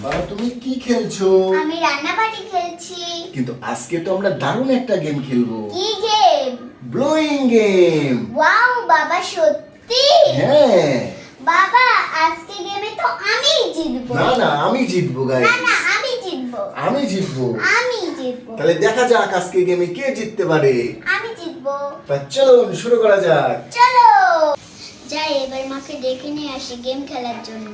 বাবা তুমি কি খেলছো? আমি রান্না পার্টি খেলছি। কিন্তু আজকে তো আমরা দারুণ একটা গেম খেলবো। কি গেম? Blowing game. ওয়াও বাবা, সত্যি? হ্যাঁ। বাবা আজকে গেমে তো আমিই জিতবো। না না, আমি জিতবো গাইস। না না, আমি জিতবো। আমি জিতবো। আমি জিতবো। তাহলে দেখা যাক আজকে গেমে কে জিততে পারে। আমি জিতবো। তা চলুন শুরু করা যাক। চলো যাই, এবার মাকে ডেকে নিয়ে আসি গেম খেলার জন্য।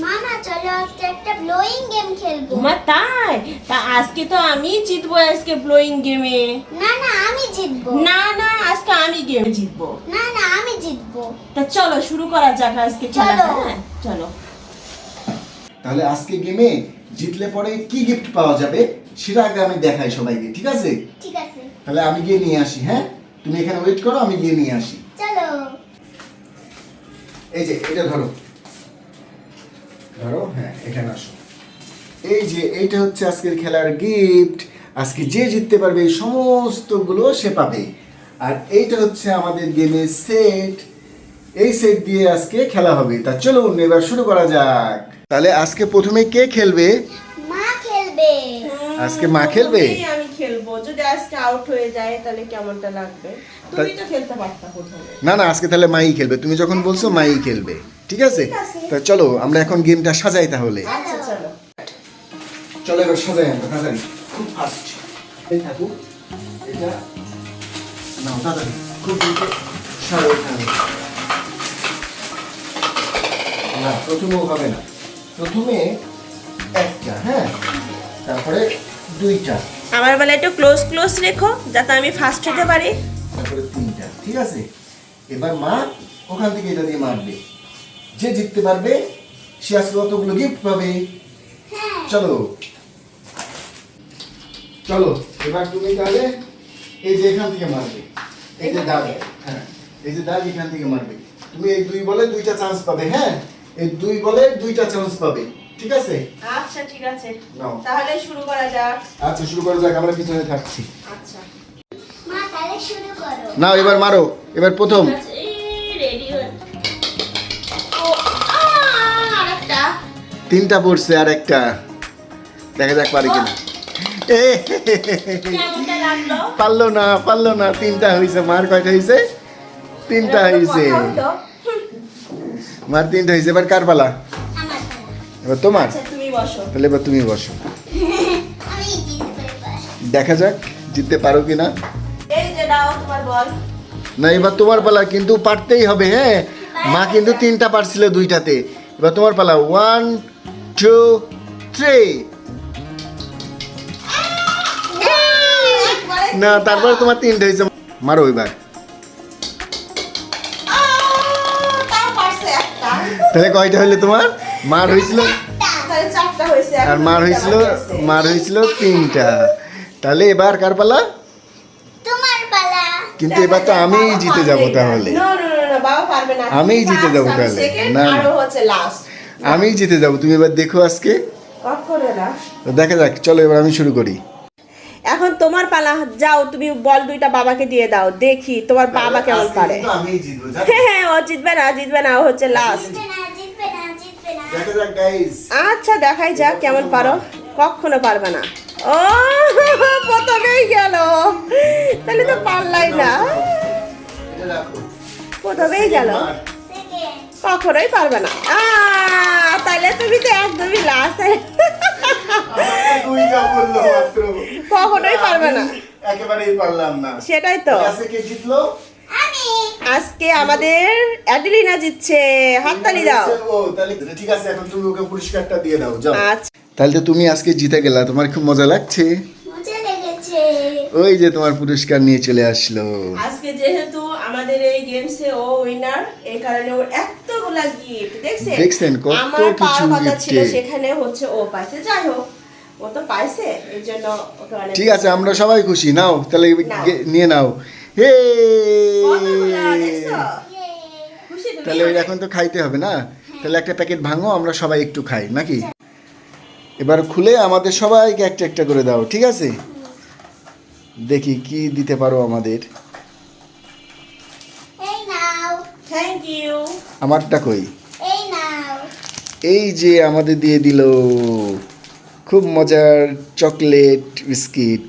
মামা চলো আজকে একটা ব্লোয়িং গেম খেলবো। মা তাই? তা আজকে তো আমি জিতবো আজকে ব্লোয়িং গেমে। না না, আমি জিতবো। না না, আজকে আমি গেমে জিতবো। না না, আমি জিতবো। তা চলো শুরু করা যাক আজকে খেলা। চলো। হ্যাঁ চলো। তাহলে আজকে গেমে জিতলে পরে কি গিফট পাওয়া যাবে সেটা আগে আমি দেখাই সবাইকে, ঠিক আছে? ঠিক আছে তাহলে আমি গিয়ে নিয়ে আসি। হ্যাঁ, তুমি এখানে ওয়েট করো, আমি গিয়ে নিয়ে আসি। চলো। এই যে এটা ধরো ধরো, হ্যাঁ এখানে আসো। এই যে এইটা হচ্ছে আজকের খেলার গিফট। আজকে যে জিততে পারবে এই সমস্তগুলো সে পাবে। আর এইটা হচ্ছে আমাদের গেমের সেট। এই সেট দিয়ে আজকে খেলা হবে। তা চলুন এবার শুরু করা যাক। তাহলে আজকে প্রথমে কে খেলবে? মা খেলবে। আজকে মা খেলবে? প্রথমেই আমি খেলবো। যদি আজকে আউট হয়ে যায় তাহলে কেমনটা লাগবে? তুমি তো খেলতে পারতা প্রথমে। না না, আজকে তাহলে মাই খেলবে। তুমি যখন বলছো মাই খেলবে, ঠিক আছে? ঠিক আছে। তা চলো আমরা এখন গেমটা সাজাই তাহলে। আচ্ছা চলো। চলো এবার সাজাই আমরা তাড়াতাড়ি, খুব ফাস্ট। এই থাকুক এটা নাও তাড়াতাড়ি, খুব দ্রুত সাজাও এখানে। না প্রথমেও হবে না, প্রথমে একটা, হ্যাঁ তারপরে দুইটা, আমার বেলা একটু ক্লোজ ক্লোজ রেখো যাতে আমি ফার্স্ট হতে পারি। তারপরে তিনটা, ঠিক আছে? এবার মা ওখান থেকে এটা দিয়ে মারবে। যে জিততে পারবে সে আজকে কতগুলো গিফট পাবে। চলো চলো এবার তুমি তাহলে এই যে এখান থেকে মারবে। এই যে দাগ, হ্যাঁ এই যে দাগ এখান থেকে মারবে। তুমি এই দুই বলে দুইটা চান্স পাবে। হ্যাঁ, এই দুই বলে দুইটা চান্স পাবে, ঠিক আছে? আচ্ছা ঠিক আছে, নাও। তাহলে শুরু করা যাক। আচ্ছা শুরু করা যাক, আমরা পিছনে থাকছি। আচ্ছা মা তাহলে শুরু করো। নাও এবার মারো, এবার প্রথম। রেডি হয়ে ও আরেকটা। তিনটা পড়ছে আর একটা, দেখা যাক পারে কিনা। এ কেমনটা লাগলো? পারলো না, তিনটা হয়েছে। মার কয়টা হয়েছে? তিনটা হয়েছে। কথা হলো? মার তিনটা হয়েছে। এবার কার পালা? আমার পালা। এবার তোমার। আচ্ছা তুমি বসো। তাহলে এবার তুমি বসো, আমি জিতবো এবার। দেখা যাক জিততে পারো কিনা। এই যে দাও তোমার বল। না এবার তোমার পালা, কিন্তু পারতেই হবে। হ্যাঁ, মা কিন্তু তিনটা পারছিল দুইটাতে। এবার তোমার পালা। 1 2 3। না তারপরে তোমার তিনটা হয়েছে। মারো এবার। তাও পারছে একটা। তাহলে কয়টা হইলো তোমার? মার হয়েছিল তাহলে চারটা হয়েছে। আর মার হয়েছিল তিনটা। তাহলে এবার কার পালা? তোমার পালা। কিন্তু এবার তো আমিই জিতে যাব তাহলে। না না না না, বাবা পারবে না। আমিই জিতে যাবো তাহলে। না, না। আর হচ্ছে লাস্ট। আমিই জিতে যাব। তুমি এবার দেখো আজকে। কখনো না। দেখা যাক, চলো এবার আমি শুরু করি। এখন তোমার পালা, যাও তুমি বল দুইটা বাবাকে দিয়ে দাও, দেখি তোমার বাবা কেমন পারে। আমিই জিতবো। হ্যাঁ ও জিতবে না, ও হচ্ছে লাস্ট। জিতবে না। দেখা যাক গাইস। আচ্ছা দেখাই যাক কেমন পারো। কখনো পারবে না। ও প্রথমেই গেল, তাহলে তো পারলাই না। এটা রাখো। প্রথমেই গেল, সেকেন্ড। কখনোই পারবে না। তাহলে তুমি তো একদমই লাস্ট। আমাকে দুইটা বললো মাত্র। কখনোই পারবে না। আমি একেবারেই পারলাম না। সেটাই তো। আজকে কে জিতলো? আমি। আজকে আমাদের অ্যাডেলিনা জিতছে, হাততালি দাও। ও তাহলে ঠিক আছে, এখন তুমি ওকে পুরস্কারটা দিয়ে দাও, যাও। আচ্ছা তাহলে তো তুমি আজকে জিতে গেলা, তোমার খুব মজা লাগছে। মজা লেগেছে। ওই যে তোমার পুরস্কার নিয়ে চলে আসলো। আজকে যেহেতু আমাদের এই গেমসে ও উইনার, এই কারণে ওর এতগুলা গিফট দেখছেন কত আমার কিছু পাওয়ার কথা ছিল, গিফটে। সেখানে হচ্ছে ও পাইছে। যাই হোক, ও তো পাইছে, এই জন্য ওকে অনেক ঠিক আছে, আমরা সবাই খুশি। নাও তাহলে নাও। নিয়ে নাও। হে কতগুলা, দেখছো? খুশি তুমি? তাহলে এখন তো খাইতে হবে না? তাহলে একটা প্যাকেট ভাঙো, আমরা সবাই একটু খাই নাকি? এবার খুলে আমাদের সবাইকে একটা একটা করে দাও, ঠিক আছে? দেখি কি দিতে পারো আমাদের। এই নাও। Thank you. আমারটা কই? এই নাও। এই যে আমাদের দিয়ে দিল খুব মজার chocolate biscuit,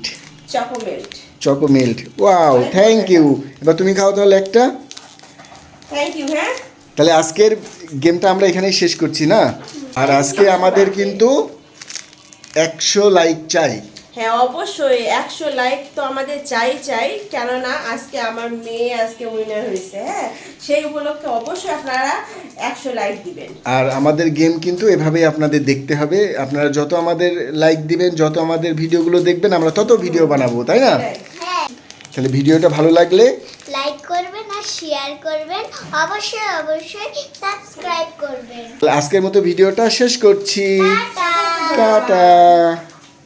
Chocomelt. Chocomelt. Wow, thank you. এবার তুমি খাও তাহলে একটা। Thank you. হ্যাঁ, তাহলে আজকের গেমটা আমরা এখানেই শেষ করছি না? আর আজকে আমাদের কিন্তু 100 লাইক চাই। হ্যাঁ অবশ্যই 100 লাইক তো আমাদের চাই, কেননা আজকে আমার মেয়ে আজকে উইনার হয়েছে। হ্যাঁ, সেই উপলক্ষে অবশ্যই আপনারা 100 লাইক দিবেন। আর আমাদের গেম কিন্তু এভাবেই আপনাদের দেখতে হবে। আপনারা যত আমাদের লাইক দিবেন, যত আমাদের ভিডিওগুলো দেখবেন, আমরা তত ভিডিও বানাবো, তাই না? হ্যাঁ, তাহলে ভিডিওটা ভালো লাগলে লাইক করবেন আর শেয়ার করবেন, অবশ্যই সাবস্ক্রাইব করবেন। আজকের মতো ভিডিওটা শেষ করছি। টাটা। টাটা।